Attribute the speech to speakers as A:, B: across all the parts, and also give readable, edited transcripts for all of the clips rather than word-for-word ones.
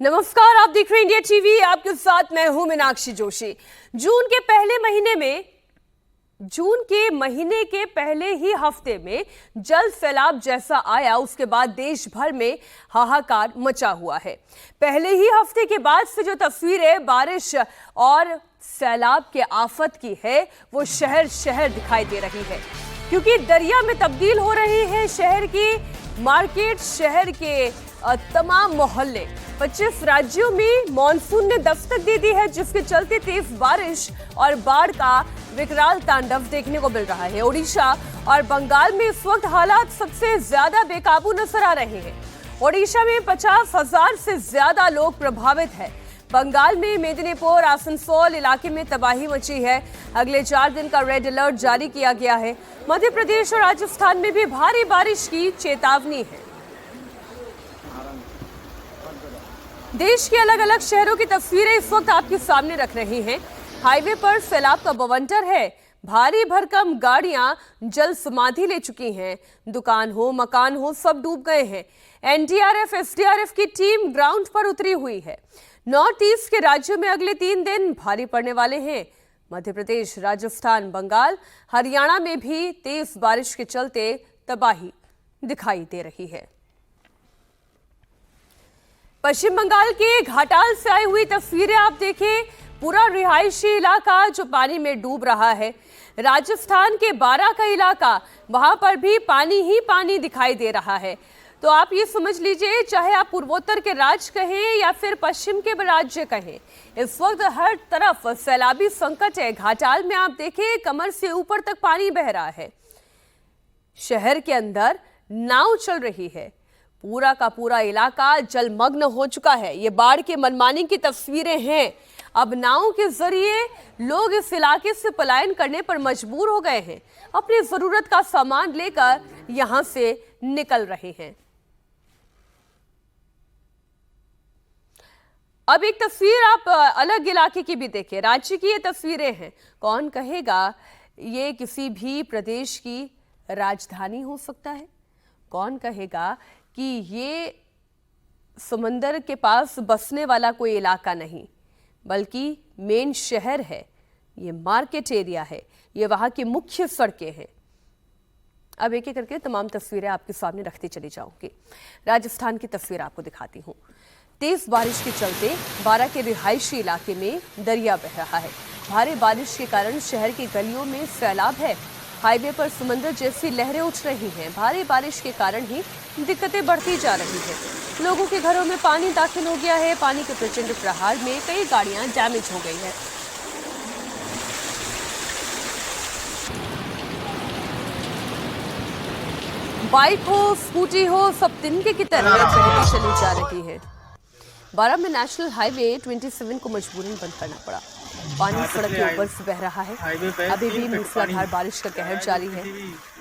A: नमस्कार, आप देख रहे हैं इंडिया टीवी। आपके साथ मैं हूं मीनाक्षी जोशी। जून के महीने के पहले ही हफ्ते में जल सैलाब जैसा आया, उसके बाद देश भर में हाहाकार मचा हुआ है। पहले ही हफ्ते के बाद से जो तस्वीरें बारिश और सैलाब के आफत की है, वो शहर शहर दिखाई दे रही है, क्योंकि दरिया में तब्दील हो रही है शहर की मार्केट, शहर के तमाम मोहल्ले। 25 राज्यों में मॉनसून ने दस्तक दे दी है, जिसके चलते तेज बारिश और बाढ़ का विकराल तांडव देखने को मिल रहा है। ओडिशा और बंगाल में इस वक्त हालात सबसे ज्यादा बेकाबू नजर आ रहे हैं। ओडिशा में 50,000 से ज्यादा लोग प्रभावित हैं। बंगाल में मेदिनीपुर, आसनसोल इलाके में तबाही मची है। अगले 4 दिन का रेड अलर्ट जारी किया गया है। मध्य प्रदेश और राजस्थान में भी भारी बारिश की चेतावनी है। देश के अलग अलग शहरों की तस्वीरें इस वक्त आपके सामने रख रही हैं। हाईवे पर सैलाब का बवंडर है। भारी भरकम गाड़ियां जल समाधि ले चुकी हैं। दुकान हो, मकान हो, सब डूब गए हैं। एनडीआरएफ, एसडीआरएफ की टीम ग्राउंड पर उतरी हुई है। नॉर्थ ईस्ट के राज्यों में अगले 3 दिन भारी पड़ने वाले हैं। मध्य प्रदेश, राजस्थान, बंगाल, हरियाणा में भी तेज बारिश के चलते तबाही दिखाई दे रही है। पश्चिम बंगाल के घाटाल से आई हुई तस्वीरें आप देखें। पूरा रिहायशी इलाका जो पानी में डूब रहा है। राजस्थान के बारा का इलाका, वहां पर भी पानी ही पानी दिखाई दे रहा है। तो आप ये समझ लीजिए, चाहे आप पूर्वोत्तर के राज्य कहें या फिर पश्चिम के राज्य कहें, इस वक्त हर तरफ सैलाबी संकट है। घाटाल में आप देखें, कमर से ऊपर तक पानी बह रहा है। शहर के अंदर नाव चल रही है। पूरा का पूरा इलाका जलमग्न हो चुका है। ये बाढ़ के मनमानी की तस्वीरें हैं। अब नाव के जरिए लोग इस इलाके से पलायन करने पर मजबूर हो गए हैं। अपनी जरूरत का सामान लेकर यहां से निकल रहे हैं। अब एक तस्वीर आप अलग इलाके की भी देखें। राज्य की ये तस्वीरें हैं। कौन कहेगा ये किसी भी प्रदेश की राजधानी हो सकता है? कौन कहेगा कि ये समंदर के पास बसने वाला कोई इलाका नहीं, बल्कि मेन शहर है, ये मार्केट एरिया है, ये वहां की मुख्य सड़कें हैं। अब एक एक करके तमाम तस्वीरें आपके सामने रखती चली जाऊंगी। राजस्थान की तस्वीर आपको दिखाती हूँ। तेज बारिश के चलते बारा के रिहायशी इलाके में दरिया बह रहा है। भारी बारिश के कारण शहर की गलियों में सैलाब है। हाईवे पर समंदर जैसी लहरें उठ रही हैं। भारी बारिश के कारण ही दिक्कतें बढ़ती जा रही हैं। लोगों के घरों में पानी दाखिल हो गया है। पानी के प्रचंड प्रहार में कई गाड़ियां डैमेज हो गई हैं। बाइक हो, स्कूटी हो, सब तिनके की तरह बहती चली जा रही है। बारा में नेशनल हाईवे 27 को मजबूरन बंद करना पड़ा। पानी सड़क के ऊपर से बह रहा है। अभी भी मूसलाधार बारिश का कहर जारी है।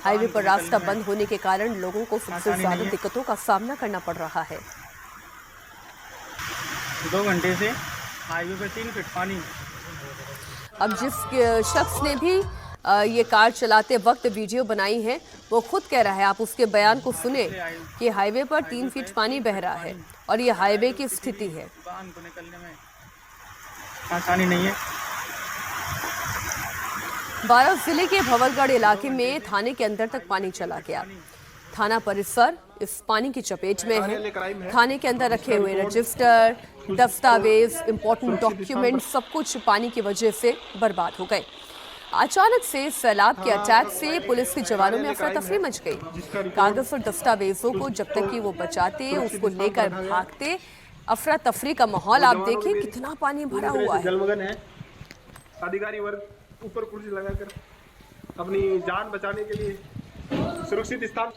A: हाईवे पर रास्ता बंद होने के कारण लोगों को सबसे ज्यादा दिक्कतों का सामना करना पड़ रहा है।
B: 2 घंटे से हाईवे पे 3 फीट पानी।
A: अब जिस शख्स ने भी ये कार चलाते वक्त वीडियो बनाई है, वो खुद कह रहा है, आप उसके बयान को सुने, कि हाईवे पर 3 फीट पानी बह रहा है और ये हाईवे की स्थिति है।
B: दुकान को निकलने में आसानी नहीं है।
A: बारा जिले के भंवरगढ़ इलाके में थाने के अंदर तक पानी चला गया। थाना परिसर इस पानी की चपेट में है। थाने के अंदर रखे हुए रजिस्टर, दस्तावेज, इंपॉर्टेंट डॉक्यूमेंट, सब कुछ पानी की वजह से बर्बाद हो गए। अचानक से सैलाब के अटैक से पुलिस के जवानों में अफरा तफरी मच गई। कागज और दस्तावेजों को जब तक कि वो बचाते, उसको लेकर भागते, अफरा तफरी का माहौल आप देखिए, कितना पानी भरा हुआ है।
C: जलमग्न है। अधिकारी वर्ग ऊपर कुर्सी लगाकर अपनी जान बचाने के लिए सुरक्षित स्थान।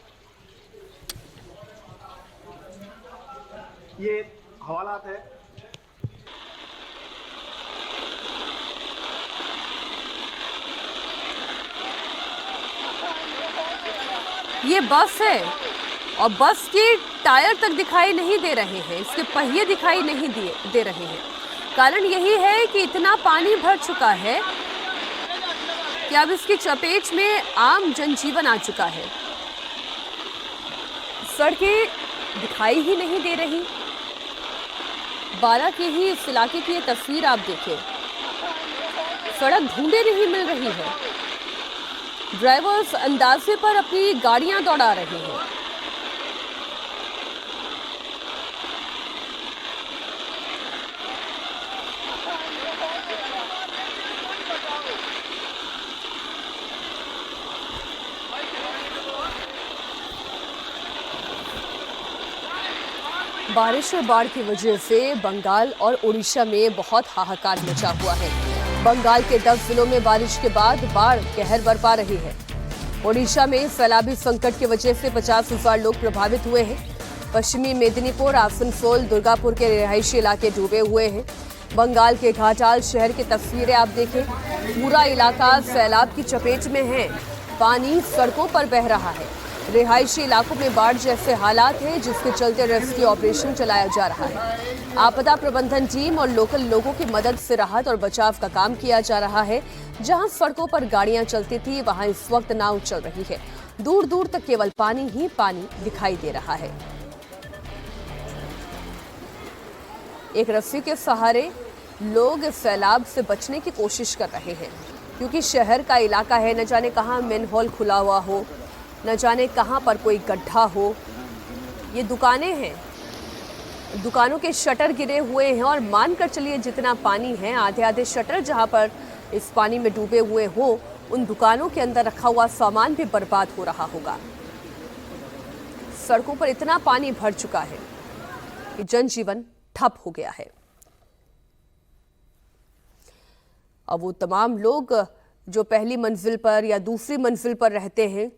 C: ये हवालात है।
A: ये बस है और बस के टायर तक दिखाई नहीं दे रहे हैं, इसके पहिए दिखाई नहीं दे रहे हैं। कारण यही है कि इतना पानी भर चुका है कि अब इसकी चपेट में आम जनजीवन आ चुका है। सड़कें दिखाई ही नहीं दे रही। बारा के ही इस इलाके की ये तस्वीर आप देखें, सड़क ढूंढे नहीं मिल रही है। ड्राइवर्स अंदाजे पर अपनी गाड़ियां दौड़ा रहे हैं। बारिश और बाढ़ की वजह से बंगाल और उड़ीसा में बहुत हाहाकार मचा हुआ है। बंगाल के 10 जिलों में बारिश के बाद बाढ़ कहर बरपा रही है। ओडिशा में सैलाबी संकट की वजह से 50,000 लोग प्रभावित हुए हैं। पश्चिमी मेदिनीपुर, आसनसोल, दुर्गापुर के रिहायशी इलाके डूबे हुए हैं। बंगाल के घाटाल शहर की तस्वीरें आप देखें, पूरा इलाका सैलाब की चपेट में है। पानी सड़कों पर बह रहा है। रिहायशी इलाकों में बाढ़ जैसे हालात हैं, जिसके चलते रेस्क्यू ऑपरेशन चलाया जा रहा है। आपदा प्रबंधन टीम और लोकल लोगों की मदद से राहत और बचाव का काम किया जा रहा है। जहां सड़कों पर गाड़ियां चलती थी, वहां इस वक्त नाव चल रही है। दूर दूर तक केवल पानी ही पानी दिखाई दे रहा है। एक रस्सी के सहारे लोग सैलाब से बचने की कोशिश कर रहे हैं, क्योंकि शहर का इलाका है। न जाने कहाँ मैनहोल खुला हुआ हो, न जाने कहाँ पर कोई गड्ढा हो। ये दुकानें हैं, दुकानों के शटर गिरे हुए हैं और मानकर चलिए जितना पानी है, आधे आधे शटर जहाँ पर इस पानी में डूबे हुए हो, उन दुकानों के अंदर रखा हुआ सामान भी बर्बाद हो रहा होगा। सड़कों पर इतना पानी भर चुका है कि जनजीवन ठप हो गया है। अब वो तमाम लोग जो पहली मंजिल पर या दूसरी मंजिल पर रहते हैं,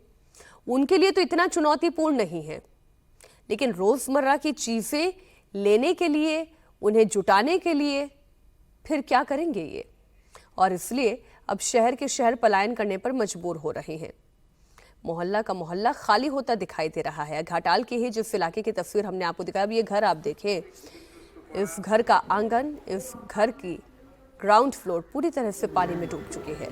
A: उनके लिए तो इतना चुनौतीपूर्ण नहीं है, लेकिन रोजमर्रा की चीजें लेने के लिए, उन्हें जुटाने के लिए फिर क्या करेंगे ये? और इसलिए अब शहर के शहर पलायन करने पर मजबूर हो रहे हैं। मोहल्ला का मोहल्ला खाली होता दिखाई दे रहा है। घाटाल के ही जिस इलाके की तस्वीर हमने आपको दिखाया, अब ये घर आप देखें, इस घर का आंगन, इस घर की ग्राउंड फ्लोर पूरी तरह से पानी में डूब चुकी है।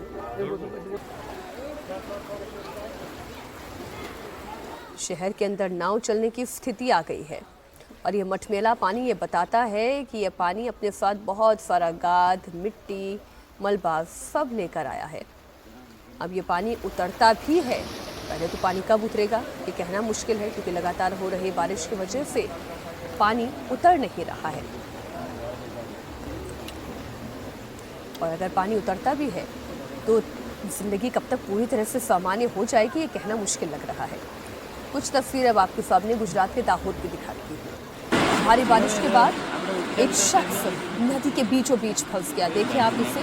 A: शहर के अंदर नाव चलने की स्थिति आ गई है और ये मटमैला पानी ये बताता है कि ये पानी अपने साथ बहुत सारा गाद, मिट्टी, मलबा सब लेकर आया है। अब ये पानी उतरता भी है। पहले तो पानी कब उतरेगा ये कहना मुश्किल है, क्योंकि लगातार हो रही बारिश की वजह से पानी उतर नहीं रहा है। और अगर पानी उतरता भी है तो जिंदगी कब तक पूरी तरह से सामान्य हो जाएगी ये कहना मुश्किल लग रहा है। कुछ तस्वीर अब आपके सामने गुजरात के दाहोद की दिखाती है। भारी बारिश के बाद एक शख्स नदी के बीचों बीच फंस गया। देखिए आप इसे,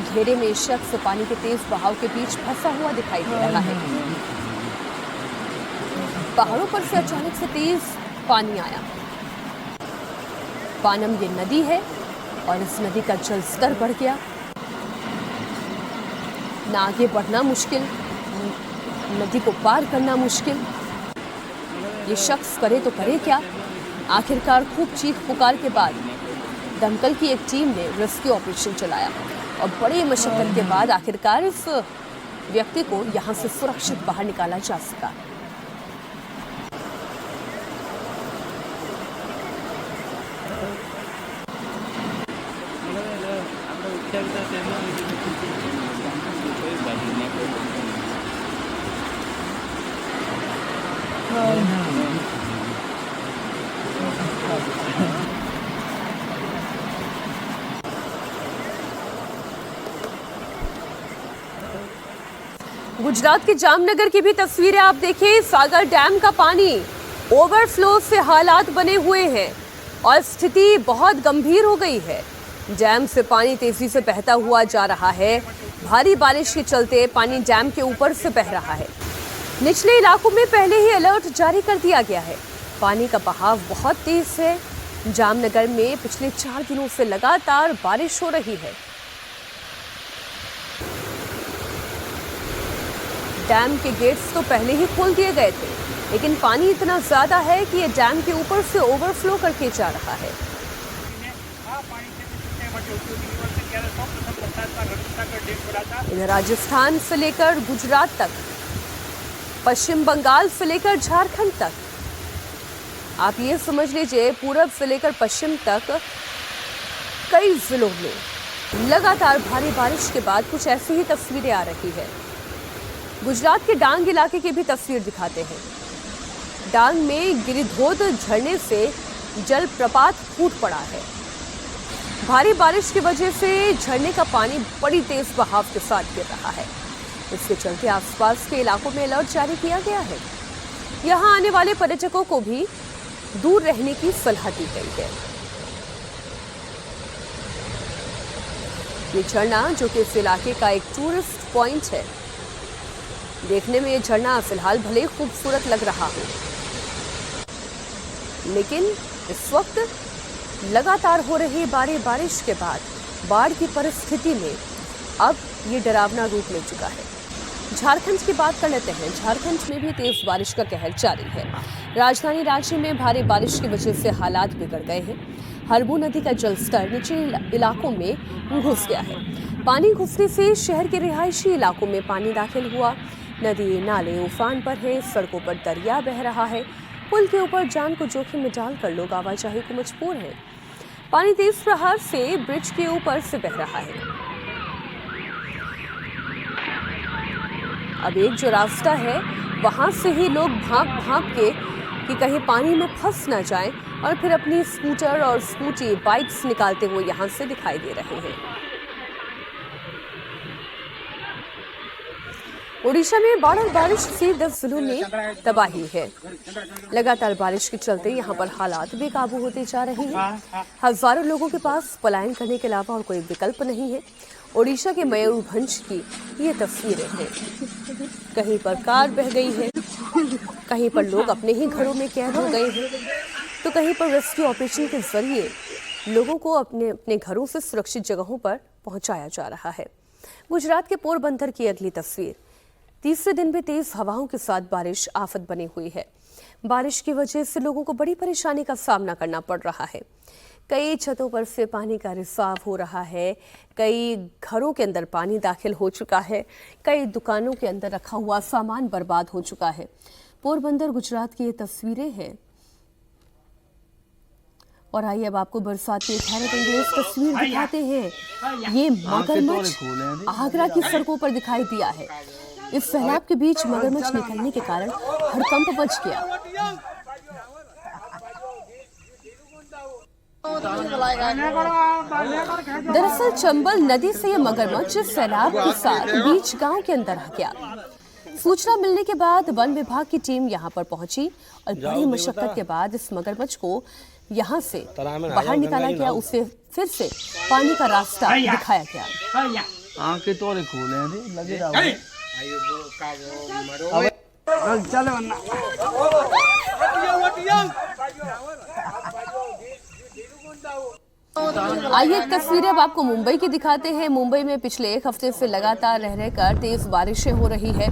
A: घेरे में शख्स पानी के तेज बहाव के बीच फंसा हुआ दिखाई दे रहा है। पहाड़ों पर से अचानक से तेज पानी आया। पानम ये नदी है और इस नदी का जल स्तर बढ़ गया। ना आगे बढ़ना मुश्किल, नदी को पार करना मुश्किल। ये शख्स करे तो करे क्या? आखिरकार खूब चीख पुकार के बाद दमकल की एक टीम ने रेस्क्यू ऑपरेशन चलाया और बड़ी मशक्कत के बाद आखिरकार इस व्यक्ति को यहां से सुरक्षित बाहर निकाला जा सका। गुजरात के जामनगर की भी तस्वीरें आप देखिए। सागर डैम का पानी ओवरफ्लो से हालात बने हुए हैं और स्थिति बहुत गंभीर हो गई है। डैम से पानी तेजी से बहता हुआ जा रहा है। भारी बारिश के चलते पानी डैम के ऊपर से बह रहा है। निचले इलाकों में पहले ही अलर्ट जारी कर दिया गया है। पानी का बहाव बहुत तेज है। जामनगर में पिछले 4 दिनों से लगातार बारिश हो रही है। डैम के गेट्स तो पहले ही खोल दिए गए थे, लेकिन पानी इतना ज्यादा है कि ये डैम के ऊपर से ओवरफ्लो करके जा रहा है। इधर राजस्थान से लेकर गुजरात तक, पश्चिम बंगाल से लेकर झारखंड तक, आप ये समझ लीजिए पूरब से लेकर पश्चिम तक कई जिलों में लगातार भारी बारिश के बाद कुछ ऐसी ही तस्वीरें आ रही है। गुजरात के डांग इलाके की भी तस्वीर दिखाते हैं। डांग में गिरिधोध झरने से जल प्रपात फूट पड़ा है। भारी बारिश की वजह से झरने का पानी बड़ी तेज बहाव के साथ गिर रहा है। इसके चलते आसपास के इलाकों में अलर्ट जारी किया गया है। यहां आने वाले पर्यटकों को भी दूर रहने की सलाह दी गई है। ये झरना, जो कि इस इलाके का एक टूरिस्ट पॉइंट है, देखने में ये झरना फिलहाल भले खूबसूरत लग रहा हो, लेकिन इस वक्त लगातार हो रही भारी बारिश के बाद बाढ़ की परिस्थिति में अब ये डरावना रूप ले चुका है। झारखंड की बात कर लेते हैं। झारखंड में भी तेज बारिश का कहर जारी है। राजधानी रांची में भारी बारिश की वजह से हालात बिगड़ गए हैं। हरबू नदी का जलस्तर निचले इलाकों में घुस गया है। पानी घुसने से शहर के रिहायशी इलाकों में पानी दाखिल हुआ। नदी नाले उफान पर है। सड़कों पर दरिया बह रहा है। पुल के ऊपर जान को जोखिम में डालकर लोग आवाजाही को मजबूर हैं। पानी तेज प्रहार से ब्रिज के ऊपर से बह रहा है। अब एक जो रास्ता है, वहां से ही लोग भाग के कि कहीं पानी में फंस न जाएं, और फिर अपनी स्कूटर और स्कूटी बाइक्स निकालते हुए यहां से दिखाई दे रहे हैं। ओडिशा में बाढ़ और बारिश से 10 जिलों में तबाही है। लगातार बारिश के चलते यहां पर हालात बेकाबू होते जा रहे हैं। हजारों लोगों के पास पलायन करने के अलावा और कोई विकल्प नहीं है। ओडिशा के मयूरभंज की ये तस्वीरें हैं। कहीं पर कार बह गई है, कहीं पर लोग अपने ही घरों में कैद हो गए हैं, तो कहीं पर रेस्क्यू ऑपरेशन के जरिए लोगों को अपने अपने घरों से सुरक्षित जगहों पर पहुंचाया जा रहा है। गुजरात के पोरबंदर की अगली तस्वीर। तीसरे दिन भी तेज हवाओं के साथ बारिश आफत बनी हुई है। बारिश की वजह से लोगों को बड़ी परेशानी का सामना करना पड़ रहा है। कई छतों पर से पानी का रिसाव हो रहा है। कई घरों के अंदर पानी दाखिल हो चुका है। कई दुकानों के अंदर रखा हुआ सामान बर्बाद हो चुका है। पोरबंदर गुजरात की ये तस्वीरें हैं। और आइए अब आपको बरसात की एक हैरत अंगेज तस्वीर दिखाते हैं। ये मगरमच्छ आगरा की सड़कों पर दिखाई दिया है। इस सैलाब के बीच मगरमच्छ निकलने के कारण हड़कंप मच गया। दरअसल चंबल नदी से यह मगरमच्छ सैलाब के साथ बीच गांव के अंदर आ गया। सूचना मिलने के बाद वन विभाग की टीम यहां पर पहुंची और बड़ी मशक्कत के बाद इस मगरमच्छ को यहां से बाहर निकाला गया। उसे फिर से पानी का रास्ता दिखाया गया।
D: आंखें तो खोले लगे
A: आइए तस्वीरें अब आपको मुंबई की दिखाते हैं। मुंबई में पिछले एक हफ्ते से लगातार रहकर तेज बारिशें हो रही है।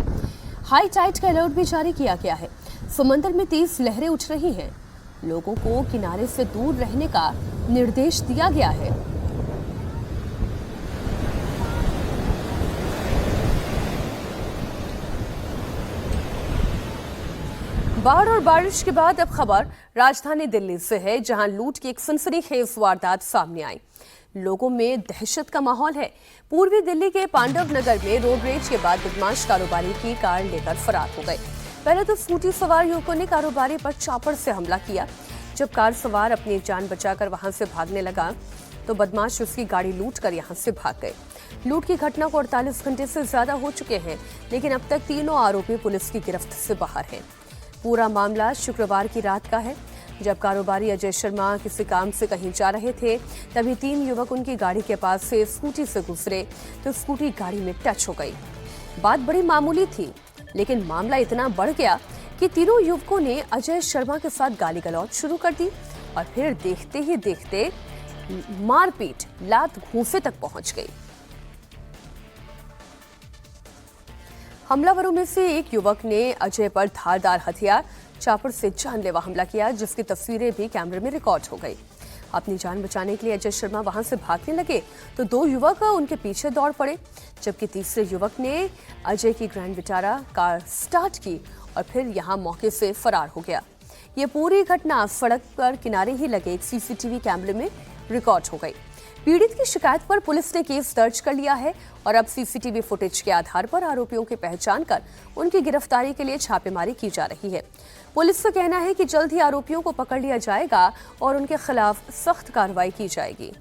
A: हाई टाइड का अलर्ट भी जारी किया गया है। समंदर में तेज लहरें उठ रही हैं। लोगों को किनारे से दूर रहने का निर्देश दिया गया है। बाढ़ और बारिश के बाद अब खबर राजधानी दिल्ली से है, जहां लूट की एक सनसनीखेज वारदात सामने आई। लोगों में दहशत का माहौल है। पूर्वी दिल्ली के पांडव नगर में रोड रेज के बाद बदमाश कारोबारी की कार लेकर फरार हो गए। पहले तो स्कूटी सवार युवकों ने कारोबारी पर चापड़ से हमला किया। जब कार सवार अपनी जान बचाकर वहां से भागने लगा तो बदमाश उसकी गाड़ी लूट कर यहां से भाग गए। लूट की घटना को 48 घंटे से ज्यादा हो चुके हैं, लेकिन अब तक तीनों आरोपी पुलिस की गिरफ्त से बाहर हैं। पूरा मामला शुक्रवार की रात का है, जब कारोबारी अजय शर्मा किसी काम से कहीं जा रहे थे। तभी 3 युवक उनकी गाड़ी के पास से स्कूटी से गुजरे तो स्कूटी गाड़ी में टच हो गई। बात बड़ी मामूली थी, लेकिन मामला इतना बढ़ गया कि तीनों युवकों ने अजय शर्मा के साथ गाली गलौज शुरू कर दी और फिर देखते ही देखते मारपीट, लात घूंसे तक पहुंच गई। हमलावरों में से एक युवक ने अजय पर धारदार हथियार चापड़ से जानलेवा हमला किया, जिसकी तस्वीरें भी कैमरे में रिकॉर्ड हो गई। अपनी जान बचाने के लिए अजय शर्मा वहां से भागने लगे तो 2 युवक उनके पीछे दौड़ पड़े, जबकि तीसरे युवक ने अजय की ग्रैंड विटारा कार स्टार्ट की और फिर यहां मौके से फरार हो गया। ये पूरी घटना सड़क पर किनारे ही लगे एक सीसीटीवी कैमरे में रिकॉर्ड हो गई। पीड़ित की शिकायत पर पुलिस ने केस दर्ज कर लिया है और अब सीसीटीवी फुटेज के आधार पर आरोपियों की पहचान कर उनकी गिरफ्तारी के लिए छापेमारी की जा रही है। पुलिस का कहना है कि जल्द ही आरोपियों को पकड़ लिया जाएगा और उनके खिलाफ सख्त कार्रवाई की जाएगी।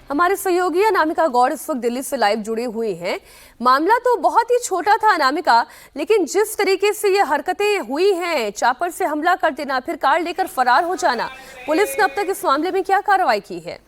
A: हमारे सहयोगी अनामिका गौड़ इस वक्त दिल्ली से लाइव जुड़े हुए हैं। मामला तो बहुत ही छोटा था अनामिका, लेकिन जिस तरीके से ये हरकतें हुई हैं, चापर से हमला कर देना, फिर कार लेकर फरार हो जाना, पुलिस ने अब तक इस मामले में क्या कार्रवाई की है?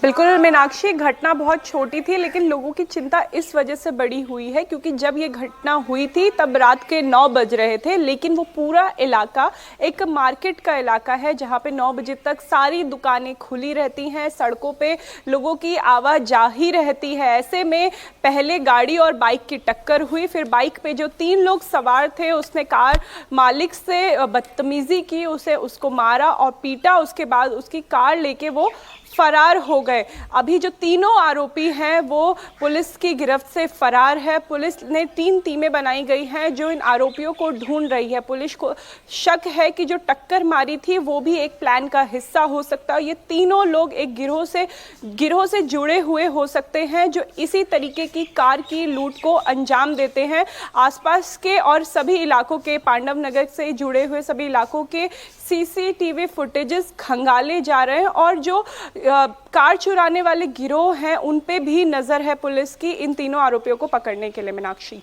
E: बिल्कुल मीनाक्षी, घटना बहुत छोटी थी लेकिन लोगों की चिंता इस वजह से बड़ी हुई है क्योंकि जब ये घटना हुई थी तब रात के 9 बज रहे थे, लेकिन वो पूरा इलाका एक मार्केट का इलाका है जहाँ पे 9 बजे तक सारी दुकानें खुली रहती हैं, सड़कों पे लोगों की आवाजाही रहती है। ऐसे में पहले गाड़ी और बाइक की टक्कर हुई, फिर बाइक पे जो 3 लोग सवार थे उसने कार मालिक से बदतमीजी की, उसको मारा और पीटा। उसके बाद उसकी कार लेके वो फरार हो गए। अभी जो तीनों आरोपी हैं वो पुलिस की गिरफ्त से फरार है। पुलिस ने 3 टीमें बनाई गई हैं जो इन आरोपियों को ढूंढ रही है। पुलिस को शक है कि जो टक्कर मारी थी वो भी एक प्लान का हिस्सा हो सकता है। ये तीनों लोग एक गिरोह से जुड़े हुए हो सकते हैं जो इसी तरीके की कार की लूट को अंजाम देते हैं। आसपास के और सभी इलाकों के, पांडव नगर से जुड़े हुए सभी इलाकों के सीसीटीवी फुटेजेस खंगाले जा रहे हैं और जो कार चुराने वाले गिरोह हैं उन पे भी नजर है पुलिस की इन तीनों आरोपियों को पकड़ने के लिए। मीनाक्षी।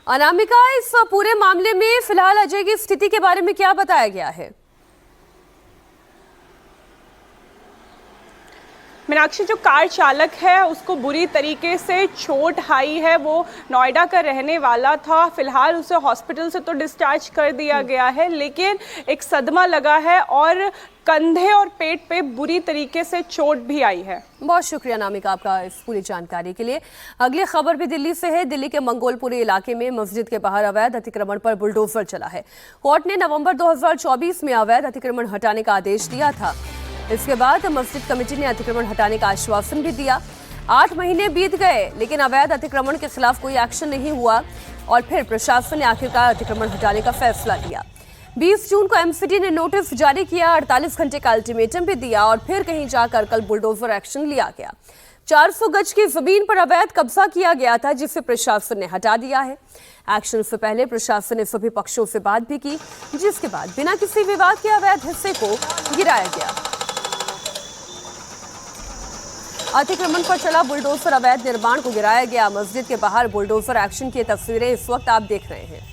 A: अनामिका, इस पूरे मामले में फिलहाल अजय की स्थिति के बारे में क्या बताया गया है?
E: मीनाक्षी, जो कार चालक है उसको बुरी तरीके से चोट आई है। वो नोएडा का रहने वाला था। फिलहाल उसे हॉस्पिटल से तो डिस्चार्ज कर दिया गया है, लेकिन एक सदमा लगा है और कंधे और पेट पे बुरी तरीके से चोट भी आई है।
A: बहुत शुक्रिया अनामिका आपका इस पूरी जानकारी के लिए। अगली खबर भी दिल्ली से है। दिल्ली के मंगोलपुरी इलाके में मस्जिद के बाहर अवैध अतिक्रमण पर बुलडोजर चला है। कोर्ट ने नवंबर 2024 में अवैध अतिक्रमण हटाने का आदेश दिया था। इसके बाद मस्जिद कमेटी ने अतिक्रमण हटाने का आश्वासन भी दिया। 8 महीने बीत गए लेकिन अवैध अतिक्रमण के खिलाफ कोई एक्शन नहीं हुआ और फिर प्रशासन ने आखिरकार अतिक्रमण हटाने का फैसला लिया। 20 जून को एमसीडी ने नोटिस जारी किया, 48 घंटे का अल्टीमेटम भी दिया और फिर कहीं जाकर कल बुलडोजर एक्शन लिया गया। 400 गज की जमीन पर अवैध कब्जा किया गया था जिसे प्रशासन ने हटा दिया है। एक्शन से पहले प्रशासन ने सभी पक्षों से बात भी की, जिसके बाद बिना किसी विवाद के अवैध हिस्से को गिराया गया। अतिक्रमण पर चला बुलडोजर, अवैध निर्माण को गिराया गया। मस्जिद के बाहर बुलडोजर एक्शन की तस्वीरें इस वक्त आप देख रहे हैं।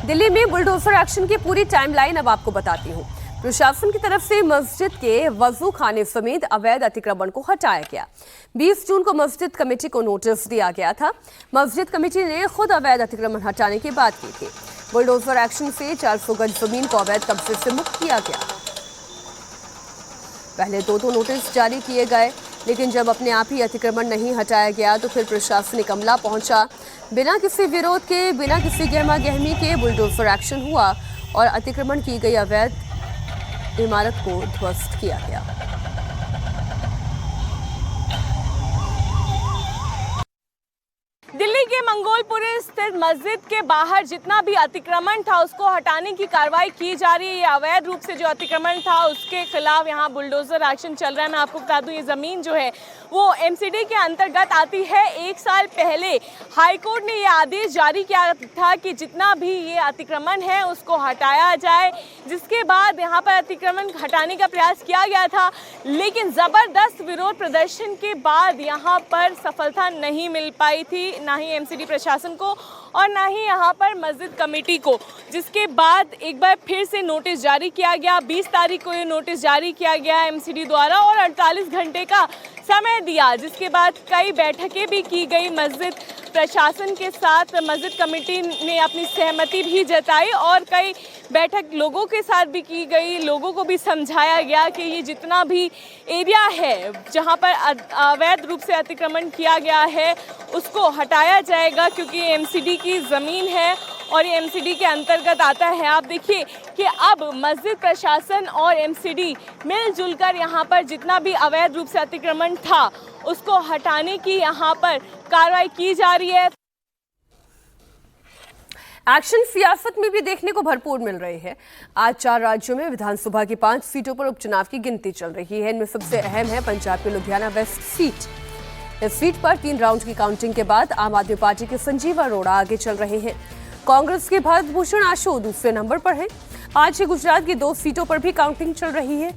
A: दिल्ली में बुलडोजर एक्शन की पूरी टाइमलाइन अब आपको बताती हूँ। प्रशासन की तरफ से मस्जिद के वजू खाने समेत अवैध अतिक्रमण को हटाया गया। 20 जून को मस्जिद कमेटी को नोटिस दिया गया था। मस्जिद कमेटी ने खुद अवैध अतिक्रमण हटाने की बात की थी। बुलडोजर एक्शन से 400 गज जमीन को अवैध कब्जे से मुक्त किया गया। पहले 2 नोटिस जारी किए गए, लेकिन जब अपने आप ही अतिक्रमण नहीं हटाया गया तो फिर प्रशासनिक अमला पहुंचा। बिना किसी विरोध के, बिना किसी गहमा गहमी के बुलडोजर एक्शन हुआ और अतिक्रमण की गई अवैध इमारत को ध्वस्त किया गया।
F: दिल्ली के मंगोलपुरी स्थित मस्जिद के बाहर जितना भी अतिक्रमण था उसको हटाने की कार्रवाई की जा रही है। ये अवैध रूप से जो अतिक्रमण था उसके खिलाफ यहाँ बुलडोजर एक्शन चल रहा है। मैं आपको बता दूं ये ज़मीन जो है वो एमसीडी के अंतर्गत आती है। 1 साल पहले हाईकोर्ट ने ये आदेश जारी किया था कि जितना भी ये अतिक्रमण है उसको हटाया जाए, जिसके बाद यहाँ पर अतिक्रमण हटाने का प्रयास किया गया था, लेकिन ज़बरदस्त विरोध प्रदर्शन के बाद यहाँ पर सफलता नहीं मिल पाई थी, ना ही एमसीडी प्रशासन को और ना ही यहाँ पर मस्जिद कमेटी को, जिसके बाद एक बार फिर से नोटिस जारी किया गया। 20 तारीख को ये नोटिस जारी किया गया एमसीडी द्वारा और 48 घंटे का समय दिया, जिसके बाद कई बैठकें भी की गई मस्जिद प्रशासन के साथ। मस्जिद कमेटी ने अपनी सहमति भी जताई और कई बैठक लोगों के साथ भी की गई। लोगों को भी समझाया गया कि ये जितना भी एरिया है जहाँ पर अवैध रूप से अतिक्रमण किया गया है उसको हटाया जाएगा, क्योंकि ये एमसीडी की ज़मीन है और ये एमसीडी के अंतर्गत आता है। आप देखिए कि अब मस्जिद प्रशासन और एमसीडी मिलजुल कर यहाँ पर जितना भी अवैध रूप से अतिक्रमण था उसको हटाने की यहाँ पर कार्रवाई की जा रही है।
A: एक्शन सियासत में भी देखने को भरपूर मिल रहे हैं। आज 4 राज्यों में विधानसभा की 5 सीटों पर उपचुनाव की गिनती चल रही है। इनमें सबसे अहम है पंजाब के लुधियाना वेस्ट सीट। इस सीट पर 3 राउंड की काउंटिंग के बाद आम आदमी पार्टी के संजीव अरोड़ा आगे चल रहे हैं। कांग्रेस के भारत भूषण आशु दूसरे नंबर पर हैं। आज ही गुजरात की 2 सीटों पर भी काउंटिंग चल रही है।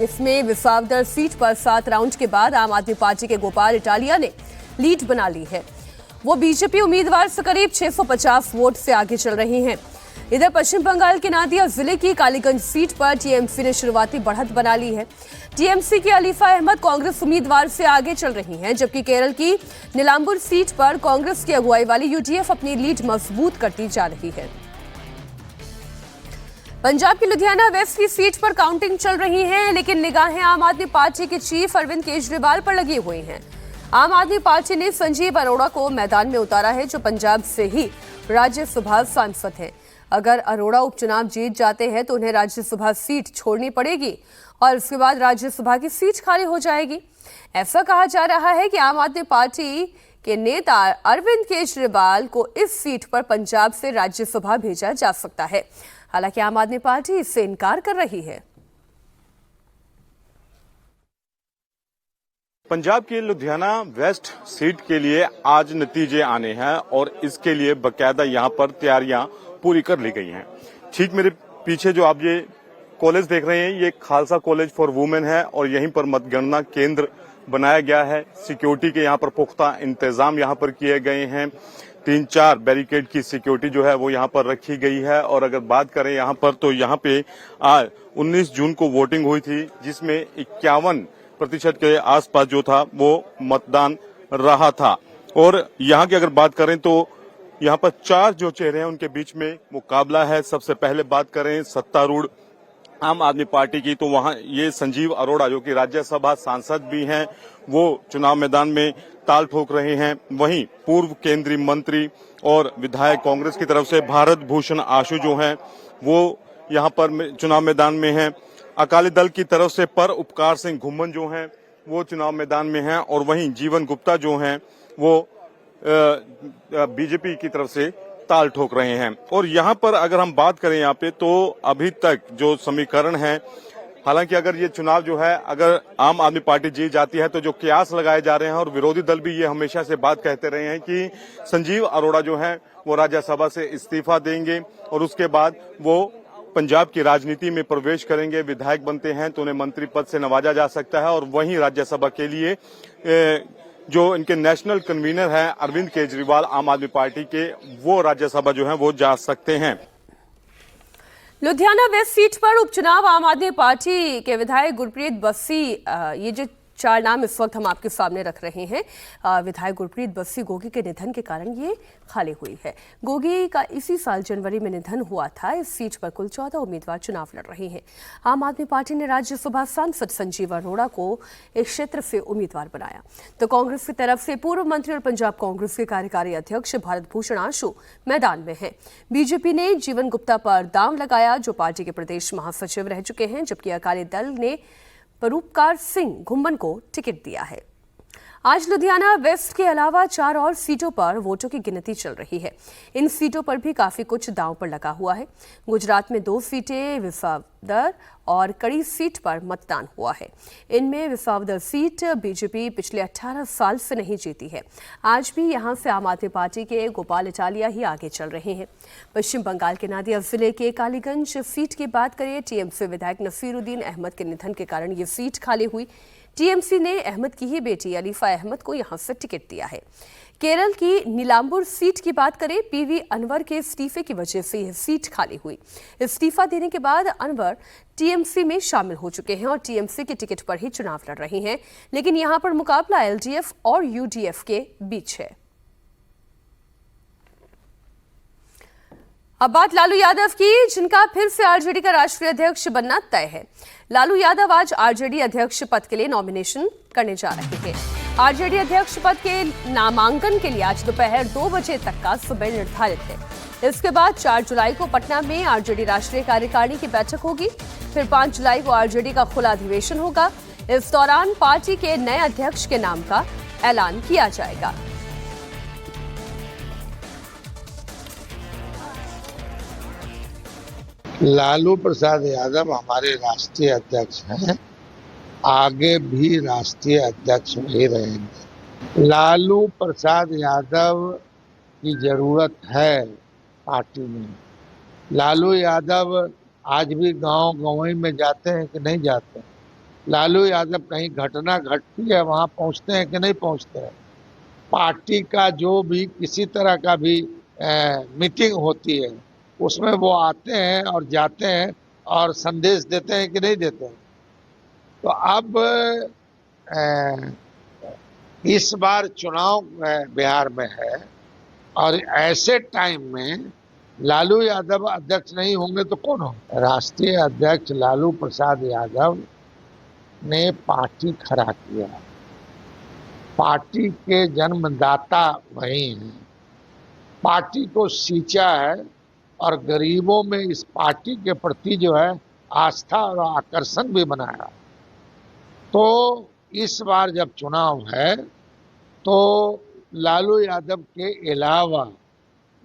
A: इसमें विसावदर सीट पर 7 राउंड के बाद आम आदमी पार्टी के गोपाल इटालिया ने लीड बना ली है। वो बीजेपी उम्मीदवार से करीब 650 वोट से आगे चल रही हैं। इधर पश्चिम बंगाल के नादिया जिले की कालीगंज सीट पर टीएमसी ने शुरुआती बढ़त बना ली है। टीएमसी की अलीफा अहमद कांग्रेस उम्मीदवार से आगे चल रही हैं, जबकि केरल की नीलांबुर सीट पर कांग्रेस की अगुवाई वाली यूडीएफ अपनी लीड मजबूत करती जा रही है। पंजाब की लुधियाना वेस्ट की सीट पर काउंटिंग चल रही है, लेकिन निगाहें आम आदमी पार्टी के चीफ अरविंद केजरीवाल पर लगी हुई हैं। आम आदमी पार्टी ने संजीव अरोड़ा को मैदान में उतारा है, जो पंजाब से ही राज्यसभा सांसद हैं। अगर अरोड़ा उपचुनाव जीत जाते हैं तो उन्हें राज्यसभा सीट छोड़नी पड़ेगी और उसके बाद राज्यसभा की सीट खाली हो जाएगी। ऐसा कहा जा रहा है कि आम आदमी पार्टी के नेता अरविंद केजरीवाल को इस सीट पर पंजाब से राज्यसभा भेजा जा सकता है। हालांकि आम आदमी पार्टी इससे इनकार कर रही है।
G: पंजाब की लुधियाना वेस्ट सीट के लिए आज नतीजे आने हैं और इसके लिए बकायदा यहां पर तैयारियां पूरी कर ली गई हैं। ठीक मेरे पीछे जो आप ये कॉलेज देख रहे हैं, ये खालसा कॉलेज फॉर वुमेन है और यहीं पर मतगणना केंद्र बनाया गया है। सिक्योरिटी के यहाँ पर पुख्ता इंतजाम यहाँ पर किए गए हैं। 3-4 बैरिकेड की सिक्योरिटी जो है वो यहाँ पर रखी गई है। और अगर बात करें यहाँ पर, तो यहाँ पे आज 19 जून को वोटिंग हुई थी, जिसमें 51% के आसपास जो था वो मतदान रहा था। और यहाँ की अगर बात करें तो यहाँ पर 4 जो चेहरे हैं उनके बीच में मुकाबला है। सबसे पहले बात करें सत्तारूढ़ आम आदमी पार्टी की, तो वहां ये संजीव अरोड़ा जो कि राज्यसभा सांसद भी हैं, वो चुनाव मैदान में ताल ठोक रहे हैं। वहीं पूर्व केंद्रीय मंत्री और विधायक कांग्रेस की तरफ से भारत भूषण आशु जो हैं वो यहां पर चुनाव मैदान में हैं। अकाली दल की तरफ से पर उपकार सिंह घुम्मन जो हैं वो चुनाव मैदान में हैं और वहीं जीवन गुप्ता जो हैं वो बीजेपी की तरफ से ताल ठोक रहे हैं। और यहाँ पर अगर हम बात करें यहाँ पे, तो अभी तक जो समीकरण है, हालांकि अगर ये चुनाव जो है अगर आम आदमी पार्टी जीत जाती है तो जो कयास लगाए जा रहे हैं और विरोधी दल भी ये हमेशा से बात कहते रहे हैं कि संजीव अरोड़ा जो है वो राज्यसभा से इस्तीफा देंगे और उसके बाद वो पंजाब की राजनीति में प्रवेश करेंगे। विधायक बनते हैं तो उन्हें मंत्री पद से नवाजा जा सकता है और वहीं राज्यसभा के लिए जो इनके नेशनल कन्वीनर हैं अरविंद केजरीवाल आम आदमी पार्टी के, वो राज्यसभा जो है वो जा सकते हैं।
A: लुधियाना वेस्ट सीट पर उपचुनाव आम आदमी पार्टी के विधायक गुरप्रीत बस्सी, ये जो 4 नाम इस वक्त हम आपके सामने रख रहे हैं, विधायक गुरप्रीत बस्सी गोगी के निधन के कारण ये खाली हुई है। गोगी का इसी साल जनवरी में निधन हुआ था। इस सीट पर कुल 14 उम्मीदवार चुनाव लड़ रहे हैं। आम आदमी पार्टी ने राज्यसभा सांसद संजीव अरोड़ा को इस क्षेत्र से उम्मीदवार बनाया, तो कांग्रेस की तरफ से पूर्व मंत्री और पंजाब कांग्रेस के कार्यकारी अध्यक्ष भारत भूषण आशु मैदान में है। बीजेपी ने जीवन गुप्ता पर दांव लगाया, जो पार्टी के प्रदेश महासचिव रह चुके हैं, जबकि अकाली दल ने परूपकार सिंह घुम्मन को टिकट दिया है। आज लुधियाना वेस्ट के अलावा 4 और सीटों पर वोटों की गिनती चल रही है। इन सीटों पर भी काफी कुछ दांव पर लगा हुआ है। गुजरात में 2 सीटें विसावदर और कड़ी सीट पर मतदान हुआ है। इनमें विसावदर सीट बीजेपी पिछले 18 साल से नहीं जीती है। आज भी यहां से आम आदमी पार्टी के गोपाल इटालिया ही आगे चल रहे हैं। पश्चिम बंगाल के नादिया जिले के कालीगंज सीट की बात करें, टीएमसी विधायक नसीरुद्दीन अहमद के निधन के कारण ये सीट खाली हुई। टीएमसी ने अहमद की ही बेटी अलीफा अहमद को यहां से टिकट दिया है। केरल की नीलांबुर सीट की बात करें, पीवी अनवर के इस्तीफे की वजह से यह सीट खाली हुई। इस्तीफा देने के बाद अनवर टीएमसी में शामिल हो चुके हैं और टीएमसी के टिकट पर ही चुनाव लड़ रहे हैं, लेकिन यहां पर मुकाबला एलडीएफ और यूडीएफ के बीच है। अब बात लालू यादव की, जिनका फिर से आरजेडी का राष्ट्रीय अध्यक्ष बनना तय है। लालू यादव आज आरजेडी अध्यक्ष पद के लिए नॉमिनेशन करने जा रहे हैं। आरजेडी अध्यक्ष पद के नामांकन के लिए आज दोपहर 2 बजे तक का समय निर्धारित है। इसके बाद 4 जुलाई को पटना में आरजेडी राष्ट्रीय कार्यकारिणी की बैठक होगी। फिर 5 जुलाई को आरजेडी का खुला अधिवेशन होगा। इस दौरान पार्टी के नए अध्यक्ष के नाम का ऐलान किया जाएगा।
H: लालू प्रसाद यादव हमारे राष्ट्रीय अध्यक्ष हैं, आगे भी राष्ट्रीय अध्यक्ष वही रहेंगे। लालू प्रसाद यादव की जरूरत है पार्टी में। लालू यादव आज भी गांव-गंवई में जाते हैं कि नहीं जाते हैं? लालू यादव कहीं घटना घटती है वहां पहुंचते हैं कि नहीं पहुंचते हैं? पार्टी का जो भी किसी तरह का भी मीटिंग होती है उसमें वो आते हैं और जाते हैं और संदेश देते हैं कि नहीं देते हैं? तो अब इस बार चुनाव बिहार में है और ऐसे टाइम में लालू यादव अध्यक्ष नहीं होंगे तो कौन हो? राष्ट्रीय अध्यक्ष लालू प्रसाद यादव ने पार्टी खड़ा किया, पार्टी के जन्मदाता वही हैं, पार्टी को सींचा है और गरीबों में इस पार्टी के प्रति जो है आस्था और आकर्षण भी बनाया। तो इस बार जब चुनाव है तो लालू यादव के अलावा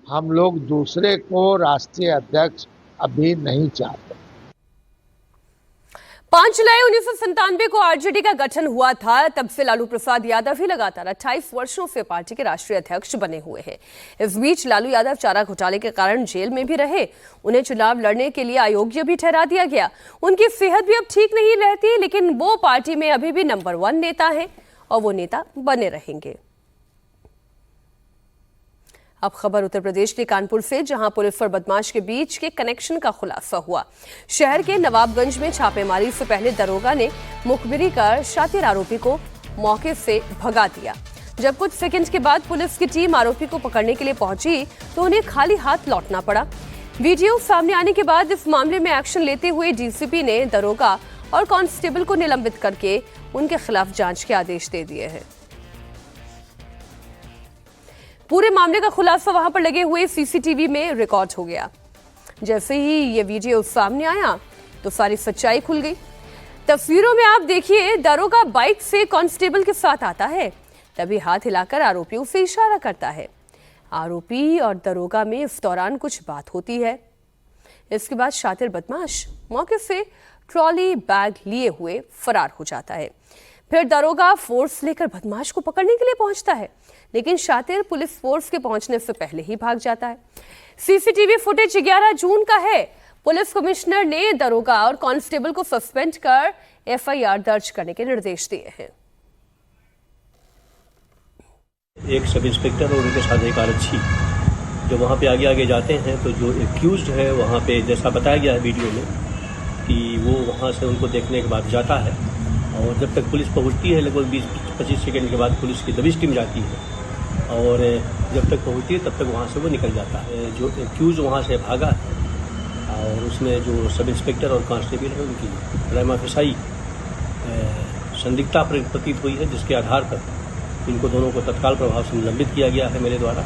H: हम लोग दूसरे को राष्ट्रीय अध्यक्ष अभी नहीं चाहते।
A: 5 जुलाई 1997 को आरजेडी का गठन हुआ था। तब से लालू प्रसाद यादव ही लगातार 28 वर्षों से पार्टी के राष्ट्रीय अध्यक्ष बने हुए हैं। इस बीच लालू यादव चारा घोटाले के कारण जेल में भी रहे। उन्हें चुनाव लड़ने के लिए अयोग्य भी ठहरा दिया गया। उनकी सेहत भी अब ठीक नहीं रहती, लेकिन वो पार्टी में अभी भी नंबर 1 नेता हैं और वो नेता बने रहेंगे। अब खबर उत्तर प्रदेश के कानपुर से, जहां पुलिस और बदमाश के बीच के कनेक्शन का खुलासा हुआ। शहर के नवाबगंज में छापेमारी से पहले दरोगा ने मुखबिरी कर शातिर आरोपी को मौके से भगा दिया। जब कुछ सेकंड के बाद पुलिस की टीम आरोपी को पकड़ने के लिए पहुंची तो उन्हें खाली हाथ लौटना पड़ा। वीडियो सामने आने के बाद इस मामले में एक्शन लेते हुए डीसीपी ने दरोगा और कांस्टेबल को निलंबित करके उनके खिलाफ जांच के आदेश दे दिए हैं। पूरे मामले का खुलासा वहां पर लगे हुए सीसीटीवी में रिकॉर्ड हो गया। जैसे ही ये वीडियो सामने आया तो सारी सच्चाई खुल गई। तस्वीरों में आप देखिए, दरोगा बाइक से कांस्टेबल के साथ आता है, तभी हाथ हिलाकर आरोपियों से इशारा करता है। आरोपी और दरोगा में इस दौरान कुछ बात होती है। इसके बाद शातिर बदमाश मौके से ट्रॉली बैग लिए हुए फरार हो जाता है। फिर दरोगा फोर्स लेकर बदमाश को पकड़ने के लिए पहुंचता है, लेकिन शातिर पुलिस फोर्स के पहुंचने से पहले ही भाग जाता है। सीसीटीवी फुटेज 11 जून का है। पुलिस कमिश्नर ने दरोगा और कांस्टेबल को सस्पेंड कर एफआईआर दर्ज करने के निर्देश दिए हैं।
I: एक सब इंस्पेक्टर और उनके साथ एक आरक्षी जो वहां पे आगे आगे जाते हैं, तो जो एक्यूज्ड है वहां पे जैसा बताया गया है वीडियो में कि वो वहां से उनको देखने के बाद जाता है और जब तक पुलिस पहुंचती है लगभग 20-25 सेकंड के बाद पुलिस की दबिश टीम जाती है और जब तक पहुंचती है तब तक वहां से वो निकल जाता है। जो एक्यूज वहां से भागा है और उसमें जो सब इंस्पेक्टर और कांस्टेबल है उनकी प्रेमा फेसाई संदिग्धता प्रतीत हुई है, जिसके आधार पर इनको दोनों को तत्काल प्रभाव से निलंबित किया गया है मेरे द्वारा।